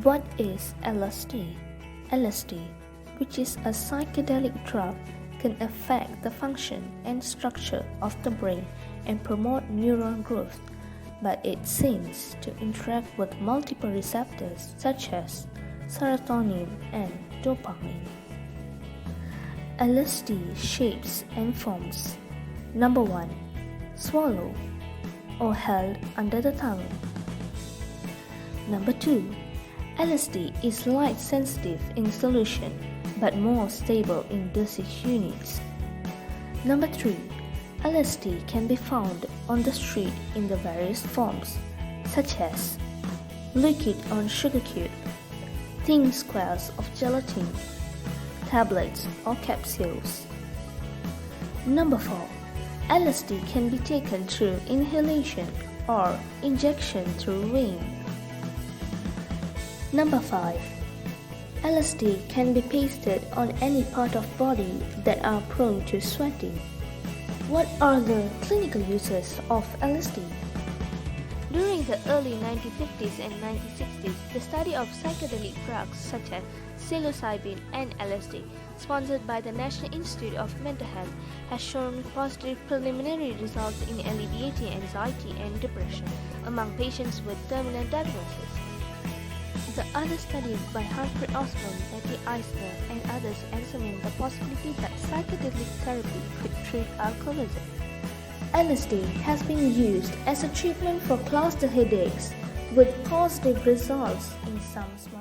What is LSD? LSD, which is a psychedelic drug, can affect the function and structure of the brain and promote neuron growth, but it seems to interact with multiple receptors such as serotonin and dopamine. LSD shapes and forms. Number 1. Swallow or held under the tongue. Number 2. LSD is light sensitive in solution but more stable in dosage units. Number 3. LSD can be found on the street in the various forms, such as liquid on sugar cube, thin squares of gelatin, tablets or capsules. Number 4. LSD can be taken through inhalation or injection through vein. Number 5. LSD can be pasted on any part of body that are prone to sweating. What are the clinical uses of LSD? During the early 1950s and 1960s, the study of psychedelic drugs such as psilocybin and LSD, sponsored by the National Institute of Mental Health, has shown positive preliminary results in alleviating anxiety and depression among patients with terminal diagnosis. The other studies by Humphrey Osborne, Betty Eisner, and others examine the possibility that psychedelic therapy could treat alcoholism. LSD has been used as a treatment for cluster headaches with positive results in some small